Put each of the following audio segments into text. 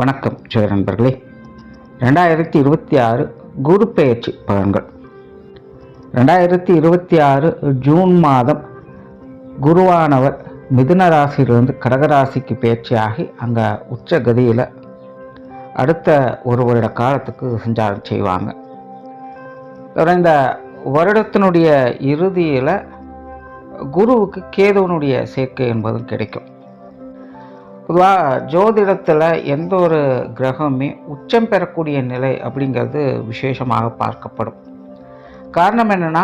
வணக்கம் ஜோதி நண்பர்களே. 2026 குரு பெயர்ச்சி பலன்கள். 2026 ஜூன் மாதம் குருவானவர் மிதுன ராசியிலிருந்து கடகராசிக்கு பெயர்ச்சியாகி அங்கே உச்ச கதியில் அடுத்த ஒரு வருட காலத்துக்கு சஞ்சாரம் செய்வாங்க. இந்த வருடத்தினுடைய இறுதியில் குருவுக்கு கேதுவனுடைய சேர்க்கை என்பதும் கிடைக்கும். பொதுவாக ஜோதிடத்தில் எந்த ஒரு கிரகமே உச்சம் பெறக்கூடிய நிலை அப்படிங்கிறது விசேஷமாக பார்க்கப்படும். காரணம் என்னென்னா,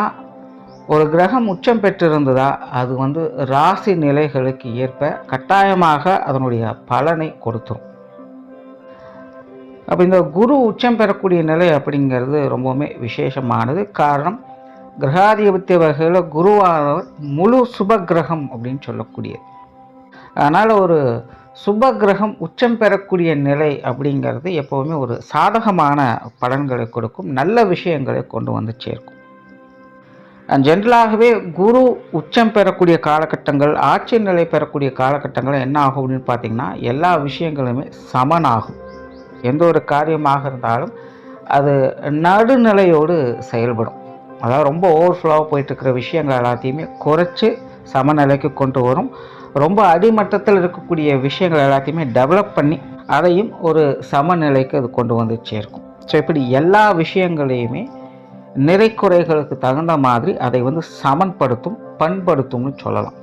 ஒரு கிரகம் உச்சம் பெற்றிருந்ததா அது ராசி நிலைகளுக்கு ஏற்ப கட்டாயமாக அதனுடைய பலனை கொடுத்துரும். அப்போ இந்த குரு உச்சம் பெறக்கூடிய நிலை அப்படிங்கிறது ரொம்பவுமே விசேஷமானது. காரணம், கிரகாதிபத்திய வகையில் குருவானவர் முழு சுப கிரகம் அப்படின்னு சொல்லக்கூடியது. அதனால் ஒரு சுப கிரகம் உச்சம் பெறக்கூடிய நிலை அப்படிங்கிறது எப்போவுமே ஒரு சாதகமான பலன்களை கொடுக்கும், நல்ல விஷயங்களை கொண்டு வந்து சேர்க்கும். ஜென்ரலாகவே குரு உச்சம் பெறக்கூடிய காலகட்டங்கள், ஆட்சி நிலை பெறக்கூடிய காலகட்டங்கள் என்ன ஆகும் அப்படின்னு பார்த்திங்கன்னா, எல்லா விஷயங்களுமே சமனாகும். எந்த ஒரு காரியமாக இருந்தாலும் அது நடுநிலையோடு செயல்படும். அதாவது ரொம்ப ஓவர்ஃப்ளோவாக போயிட்டுருக்கிற விஷயங்கள் எல்லாத்தையுமே குறைச்சி சமநிலைக்கு கொண்டு வரும். ரொம்ப அடிமட்டத்தில் இருக்கக்கூடிய விஷயங்கள் எல்லாத்தையுமே டெவலப் பண்ணி அதையும் ஒரு சமநிலைக்கு அது கொண்டு வந்து சேர்க்கும். ஸோ இப்படி எல்லா விஷயங்களையுமே நிறை குறைகளுக்கு தகுந்த மாதிரி அதை சமன்படுத்தும், பண்படுத்தும்னு சொல்லலாம்.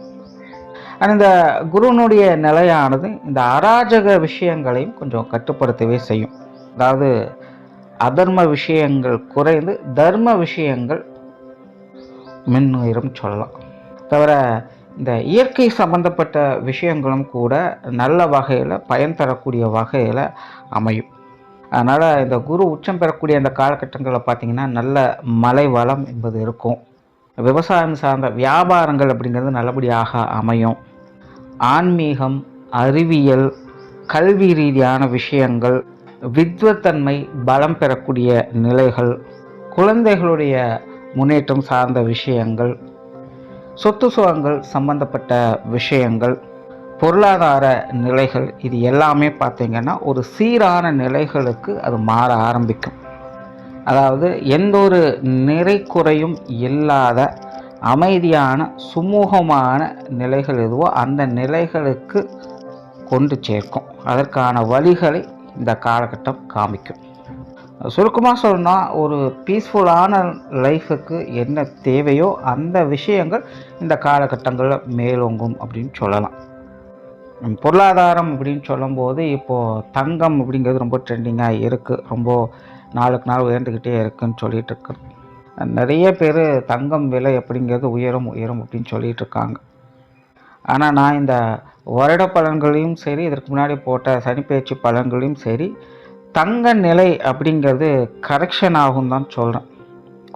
ஆனால் இந்த குருனுடைய நிலையானது இந்த அராஜக விஷயங்களையும் கொஞ்சம் கட்டுப்படுத்தவே செய்யும். அதாவது அதர்ம விஷயங்கள் குறைந்து தர்ம விஷயங்கள் மின்னுயிரும் சொல்லலாம். தவிர இந்த இயற்கை சம்பந்தப்பட்ட விஷயங்களும் கூட நல்ல வகையில் பயன் தரக்கூடிய வகையில் அமையும். அதனால் இந்த குரு உச்சம் பெறக்கூடிய அந்த காலகட்டங்களில் பார்த்திங்கன்னா நல்ல மழை வளம் என்பது இருக்கும். விவசாயம் சார்ந்த வியாபாரங்கள் அப்படிங்கிறது நல்லபடியாக அமையும். ஆன்மீகம், அறிவியல், கல்வி ரீதியான விஷயங்கள், வித்வத்தன்மை பலம் பெறக்கூடிய நிலைகள், குழந்தைகளுடைய முன்னேற்றம் சார்ந்த விஷயங்கள், சொத்து சுகங்கள் சம்பந்தப்பட்ட விஷயங்கள், பொருளாதார நிலைகள், இது எல்லாமே பார்த்திங்கன்னா ஒரு சீரான நிலைகளுக்கு அது மாற ஆரம்பிக்கும். அதாவது எந்த ஒரு நிறை குறையும் இல்லாத அமைதியான சுமூகமான நிலைகள் எதுவோ அந்த நிலைகளுக்கு கொண்டு சேர்க்கும். அதற்கான வழிகளை இந்த காலகட்டம் காமிக்கும். சுருக்கமாக சொல்லணும்னா, ஒரு பீஸ்ஃபுல்லான லைஃபுக்கு என்ன தேவையோ அந்த விஷயங்கள் இந்த காலகட்டங்களில் மேலோங்கும் அப்படின்னு சொல்லலாம். பொருளாதாரம் அப்படின்னு சொல்லும்போது இப்போது தங்கம் அப்படிங்கிறது ரொம்ப ட்ரெண்டிங்காக இருக்குது. ரொம்ப நாளுக்கு நாள் உயர்ந்துக்கிட்டே இருக்குதுன்னு சொல்லிகிட்டு இருக்கு. நிறைய பேர் தங்கம் விலை அப்படிங்கிறது உயரும் உயரும் அப்படின்னு சொல்லிகிட்டு இருக்காங்க. ஆனால் நான் இந்த வருட பலன்களையும் சரி, இதற்கு முன்னாடி போட்ட சனிப்பெயர்ச்சி பலன்களையும் சரி, தங்க நிலை அப்படிங்கிறது கரெக்ஷன் ஆகும் தான் சொல்கிறேன்.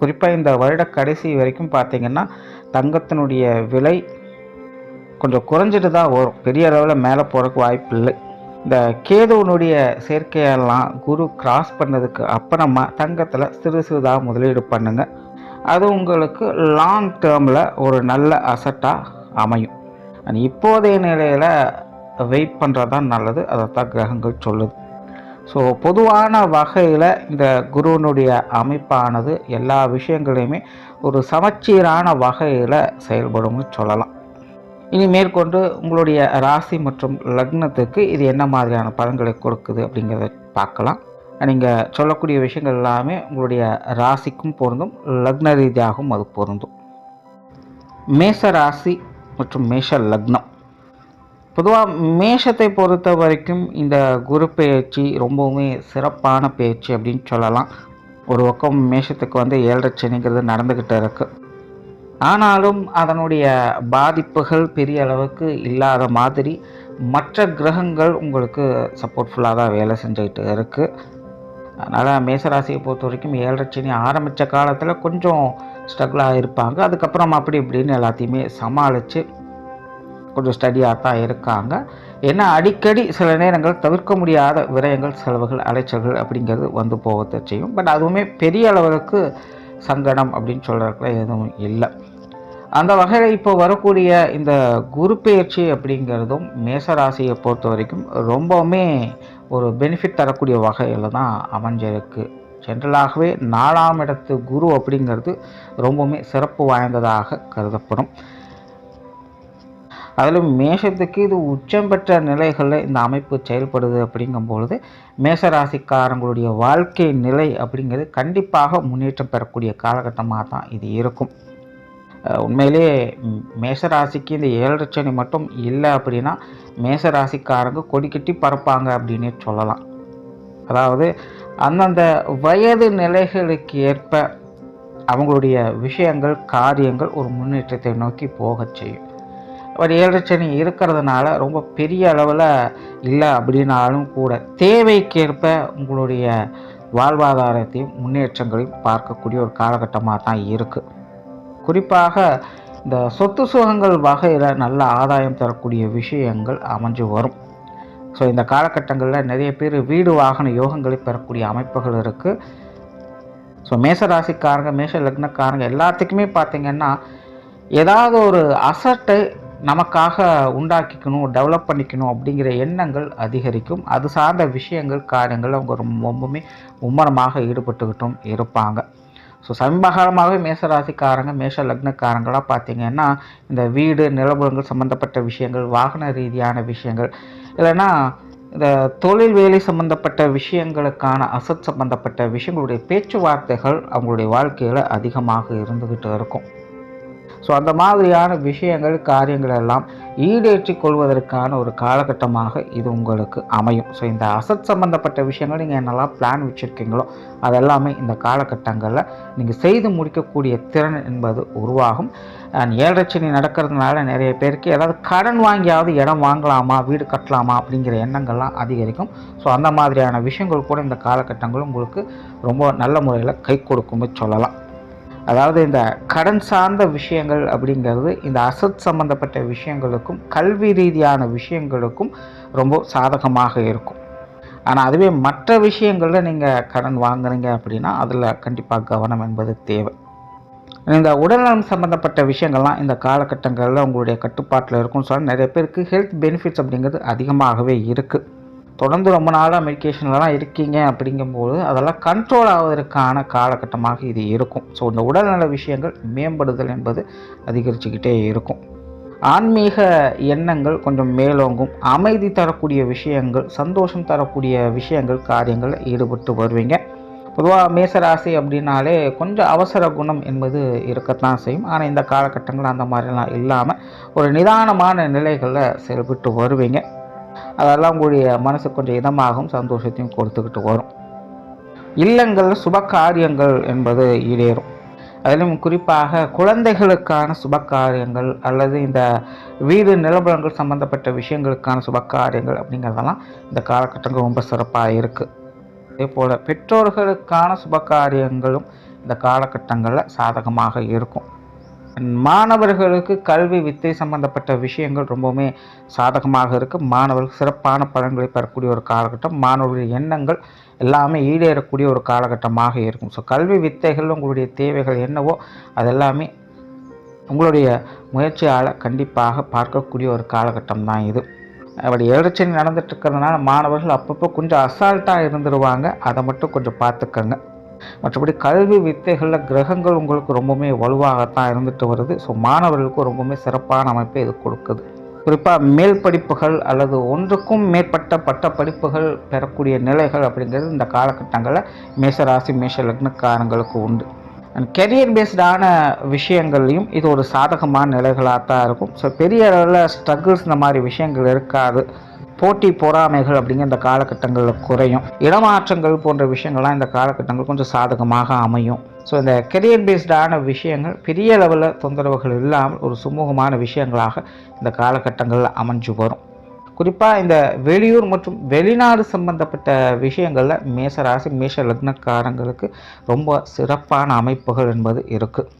குறிப்பாக இந்த வருட கடைசி வரைக்கும் பார்த்திங்கன்னா தங்கத்தினுடைய விலை கொஞ்சம் குறைஞ்சிட்டு தான் வரும். பெரிய அளவில் மேலே போகிறதுக்கு வாய்ப்பு இல்லை. இந்த கேதுவனுடைய சேர்க்கையெல்லாம் குரு கிராஸ் பண்ணதுக்கு அப்புறமா தங்கத்தில் சிறு சிறுதாக முதலீடு பண்ணுங்கள். அது உங்களுக்கு லாங் டேர்மில் ஒரு நல்ல அசட்டாக அமையும். இப்போதைய நிலையில் வெயிட் பண்ணுறது தான் நல்லது. அதைத்தான் கிரகங்கள் சொல்லுது. ஸோ பொதுவான வகையில் இந்த குருவனுடைய அமைப்பானது எல்லா விஷயங்களையுமே ஒரு சமச்சீரான வகையில் செயல்படும்னு சொல்லலாம். இனி மேற்கொண்டு உங்களுடைய ராசி மற்றும் லக்னத்துக்கு இது என்ன மாதிரியான பலன்களை கொடுக்குது அப்படிங்கிறத பார்க்கலாம். நீங்கள் சொல்லக்கூடிய விஷயங்கள் எல்லாமே உங்களுடைய ராசிக்கும் பொருந்தும், லக்ன ரீதியாகவும் அது பொருந்தும். மேஷ ராசி மற்றும் மேஷ லக்னம். பொதுவாக மேஷத்தை பொறுத்த வரைக்கும் இந்த குரு பெயர்ச்சி ரொம்பவுமே சிறப்பான பெயர்ச்சி அப்படின்னு சொல்லலாம். ஒரு பக்கம் மேஷத்துக்கு 7.5 சனிங்கிறது நடந்துக்கிட்டு இருக்கு. ஆனாலும் அதனுடைய பாதிப்புகள் பெரிய அளவுக்கு இல்லாத மாதிரி மற்ற கிரகங்கள் உங்களுக்கு சப்போர்ட்ஃபுல்லாக தான் வேலை செஞ்சுக்கிட்டு இருக்குது. அதனால் மேஷராசியை பொறுத்த வரைக்கும் 7.5 சனி ஆரம்பித்த காலத்தில் கொஞ்சம் ஸ்ட்ரகிளாக இருப்பாங்க. அதுக்கப்புறம் அப்படி இப்படின்னு எல்லாத்தையுமே சமாளித்து கொஞ்சம் ஸ்டடியாக தான் இருக்காங்க. ஏன்னா அடிக்கடி சில நேரங்கள் தவிர்க்க முடியாத விரயங்கள், செலவுகள், அலைச்சல்கள் அப்படிங்கிறது வந்து போகத்தை செய்யும். பட் அதுவுமே பெரிய அளவுக்கு சங்கடம் அப்படின்னு சொல்கிறதுக்குள்ள எதுவும் இல்லை. அந்த வகையில் இப்போ வரக்கூடிய இந்த குரு பெயர்ச்சி அப்படிங்கிறதும் மேசராசியை பொறுத்த வரைக்கும் ரொம்பவுமே ஒரு பெனிஃபிட் தரக்கூடிய வகையில் தான் அமைஞ்சிருக்கு. ஜென்ரலாகவே 4ஆம் இடத்து குரு அப்படிங்கிறது ரொம்பவுமே சிறப்பு வாய்ந்ததாக கருதப்படும். அதிலும் மேஷத்துக்கு இது உச்சம் பெற்ற நிலைகளில் இந்த அமைப்பு செயல்படுது அப்படிங்கும்பொழுது மேஷராசிக்காரங்களுடைய வாழ்க்கை நிலை அப்படிங்கிறது கண்டிப்பாக முன்னேற்றம் பெறக்கூடிய காலகட்டமாக தான் இது இருக்கும். உண்மையிலே மேஷராசிக்கு இந்த 7 சனி மட்டும் இல்லை அப்படின்னா மேஷராசிக்காரங்க கொடி கட்டி பறப்பாங்க அப்படின்னே சொல்லலாம். அதாவது அந்தந்த வயது நிலைகளுக்கு ஏற்ப அவங்களுடைய விஷயங்கள் காரியங்கள் ஒரு முன்னேற்றத்தை நோக்கி போக செய்யும். ஒரு 7 சனி இருக்கிறதுனால ரொம்ப பெரிய அளவில் இல்லை அப்படின்னாலும் கூட தேவைக்கேற்ப உங்களுடைய வாழ்வாதாரத்தையும் முன்னேற்றங்களையும் பார்க்கக்கூடிய ஒரு காலகட்டமாக தான் இருக்குது. குறிப்பாக இந்த சொத்து சுகங்கள் வகையில் நல்ல ஆதாயம் தரக்கூடிய விஷயங்கள் அமைஞ்சு வரும். ஸோ இந்த காலகட்டங்களில் நிறைய பேர் வீடு வாகன யோகங்களை பெறக்கூடிய அமைப்புகள் இருக்குது. ஸோ மேஷராசிக்காரங்க மேஷ லக்னக்காரங்க எல்லாத்துக்குமே பார்த்திங்கன்னா ஏதாவது ஒரு அசட்டை நமக்காக உண்டாக்கிக்கணும், டெவலப் பண்ணிக்கணும் அப்படிங்கிற எண்ணங்கள் அதிகரிக்கும். அது சார்ந்த விஷயங்கள் காரியங்கள் அவங்க ரொம்பவுமே மும்மரமாக ஈடுபட்டுக்கிட்டும் இருப்பாங்க. ஸோ சமீபகாலமாகவே மேஷராசிக்காரங்க மேஷ லக்னக்காரங்களாக பார்த்திங்கன்னா இந்த வீடு நிலபுலங்கள் சம்மந்தப்பட்ட விஷயங்கள், வாகன ரீதியான விஷயங்கள், இல்லைன்னா இந்த தொழில் வேலை சம்மந்தப்பட்ட விஷயங்களுக்கான அசட் சம்மந்தப்பட்ட விஷயங்களுடைய பேச்சுவார்த்தைகள் அவங்களுடைய வாழ்க்கையில் அதிகமாக இருந்துக்கிட்டு இருக்கும். ஸோ அந்த மாதிரியான விஷயங்கள் காரியங்கள் எல்லாம் ஈடேற்றி கொள்வதற்கான ஒரு காலகட்டமாக இது உங்களுக்கு அமையும். ஸோ இந்த அசட் சம்மந்தப்பட்ட விஷயங்கள் நீங்கள் என்னெல்லாம் பிளான் வச்சுருக்கீங்களோ அதெல்லாமே இந்த காலகட்டங்களில் நீங்கள் செய்து முடிக்கக்கூடிய திறன் என்பது உருவாகும். 7 சனி நடக்கிறதுனால நிறைய பேருக்கு ஏதாவது கடன் வாங்கியாவது இடம் வாங்கலாமா, வீடு கட்டலாமா அப்படிங்கிற எண்ணங்கள்லாம் அதிகரிக்கும். ஸோ அந்த மாதிரியான விஷயங்கள் கூட இந்த காலகட்டங்களும் உங்களுக்கு ரொம்ப நல்ல முறையில் கை கொடுக்கும்னு சொல்லலாம். அதாவது இந்த கடன் சார்ந்த விஷயங்கள் அப்படிங்கிறது இந்த அசட் சம்மந்தப்பட்ட விஷயங்களுக்கும் கல்வி ரீதியான விஷயங்களுக்கும் ரொம்ப சாதகமாக இருக்கும். ஆனால் அதுவே மற்ற விஷயங்களில் நீங்கள் கடன் வாங்குறீங்க அப்படின்னா அதில் கண்டிப்பாக கவனம் என்பது தேவை. இந்த உடல்நலம் சம்மந்தப்பட்ட விஷயங்கள்லாம் இந்த காலகட்டங்களில் உங்களுடைய கட்டுப்பாட்டில் இருக்கும்னு சொல்ல நிறைய பேருக்கு ஹெல்த் பெனிஃபிட்ஸ் அப்படிங்கிறது அதிகமாகவே இருக்குது. தொடர்ந்து ரொம்ப நாளாக மெடிக்கேஷன்லாம் இருக்கீங்க அப்படிங்கும்போது அதெல்லாம் கண்ட்ரோல் ஆவதற்கான காலகட்டமாக இது இருக்கும். ஸோ இந்த உடல்நல விஷயங்கள் மேம்படுதல் என்பது அதிகரிச்சுக்கிட்டே இருக்கும். ஆன்மீக எண்ணங்கள் கொஞ்சம் மேலோங்கும். அமைதி தரக்கூடிய விஷயங்கள், சந்தோஷம் தரக்கூடிய விஷயங்கள் காரியங்களில் ஈடுபட்டு வருவீங்க. பொதுவாக மேசராசி அப்படின்னாலே கொஞ்சம் அவசர குணம் என்பது இருக்கத்தான் செய்யும். ஆனால் இந்த காலகட்டங்கள் அந்த மாதிரிலாம் இல்லாமல் ஒரு நிதானமான நிலைகளில் செயல்பட்டு வருவீங்க. அதெல்லாம் உங்களுடைய மனசு கொஞ்சம் இதமாகவும் சந்தோஷத்தையும் கொடுத்துக்கிட்டு வரும். இல்லங்களில் சுப காரியங்கள் என்பது ஈடேறும். அதிலும் குறிப்பாக குழந்தைகளுக்கான சுப காரியங்கள் அல்லது இந்த வீடு நிலபலங்கள் சம்பந்தப்பட்ட விஷயங்களுக்கான சுப காரியங்கள் அப்படிங்கிறதெல்லாம் இந்த காலகட்டங்கள் ரொம்ப சிறப்பாக இருக்குது. அதே போல் பெற்றோர்களுக்கான சுப காரியங்களும் இந்த காலகட்டங்களில் சாதகமாக இருக்கும். மாணவர்களுக்கு கல்வி வித்தை சம்பந்தப்பட்ட விஷயங்கள் ரொம்பவுமே சாதகமாக இருக்குது. மாணவர்கள் சிறப்பான பலன்களை பெறக்கூடிய ஒரு காலகட்டம். மாணவர்களுடைய எண்ணங்கள் எல்லாமே ஈடேறக்கூடிய ஒரு காலகட்டமாக இருக்கும். ஸோ கல்வி வித்தைகள் உங்களுடைய தேவைகள் என்னவோ அதெல்லாமே உங்களுடைய முயற்சியால் கண்டிப்பாக பார்க்கக்கூடிய ஒரு காலகட்டம் தான் இது. அப்படி 7 சனி நடந்துட்டு இருக்கிறதுனால மாணவர்கள் அப்பப்போ கொஞ்சம் அசால்ட்டாக இருந்துருவாங்க. அதை மட்டும் கொஞ்சம் பார்த்துக்கங்க. மற்றபடி கல்வி வித்தைகளில் கிரகங்கள் உங்களுக்கு ரொம்பவுமே வலுவாகத்தான் இருந்துட்டு வருது. ஸோ மாணவர்களுக்கு ரொம்பவுமே சிறப்பான அமைப்பை இது கொடுக்குது. குறிப்பாக மேல் படிப்புகள் அல்லது ஒன்றுக்கும் மேற்பட்ட பட்ட படிப்புகள் பெறக்கூடிய நிலைகள் அப்படிங்கிறது இந்த காலகட்டங்களில் மேஷராசி மேஷ லக்னக்காரங்களுக்கு உண்டு. அண்ட் கெரியர் பேஸ்டான விஷயங்கள்லையும் இது ஒரு சாதகமான நிலைகளாக தான் இருக்கும். ஸோ பெரிய அளவில் ஸ்ட்ரகிள்ஸ் இந்த மாதிரி விஷயங்கள் இருக்காது. போட்டி பொறாமைகள் அப்படிங்கிற இந்த காலகட்டங்களில் குறையும். இடமாற்றங்கள் போன்ற விஷயங்கள்லாம் இந்த காலகட்டங்கள் கொஞ்சம் சாதகமாக அமையும். ஸோ இந்த கெரியர் பேஸ்டான விஷயங்கள் பெரிய லெவலில் தொந்தரவுகள் இல்லாமல் ஒரு சுமூகமான விஷயங்களாக இந்த காலகட்டங்களில் அமைஞ்சு வரும். குறிப்பாக இந்த வெளியூர் மற்றும் வெளிநாடு சம்பந்தப்பட்ட விஷயங்களில் மேஷராசி மேஷ லக்னக்காரங்களுக்கு ரொம்ப சிறப்பான அமைப்புகள் என்பது இருக்குது.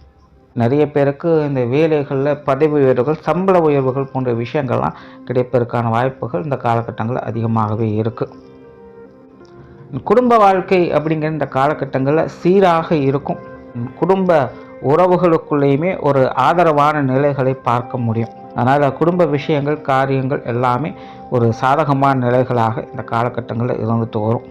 நிறைய பேருக்கு இந்த வேலைகளில் பதவி உயர்வுகள், சம்பள உயர்வுகள் போன்ற விஷயங்கள்லாம் கிடைப்பதற்கான வாய்ப்புகள் இந்த காலகட்டங்களில் அதிகமாகவே இருக்குது. குடும்ப வாழ்க்கை அப்படிங்கிற இந்த காலகட்டங்களில் சீராக இருக்கும். குடும்ப உறவுகளுக்குள்ளேயுமே ஒரு ஆதரவான நிலைகளை பார்க்க முடியும். அதனால் குடும்ப விஷயங்கள், காரியங்கள் எல்லாமே ஒரு சாதகமான நிலைகளாக இந்த காலகட்டங்களில் இருந்துட்டு வரும்.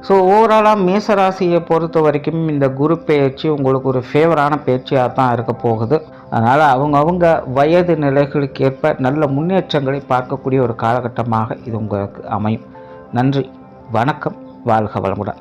ஸோ ஓவராலாக மேசராசியை பொறுத்த வரைக்கும் இந்த குரு பெயர்ச்சி உங்களுக்கு ஒரு ஃபேவரான பேச்சியாக தான் இருக்க போகுது. அதனால் அவங்கவுங்க வயது நிலைகளுக்கு ஏற்ப நல்ல முன்னேற்றங்களை பார்க்கக்கூடிய ஒரு காலகட்டமாக இது உங்களுக்கு அமையும். நன்றி, வணக்கம், வாழ்க வளமுடன்.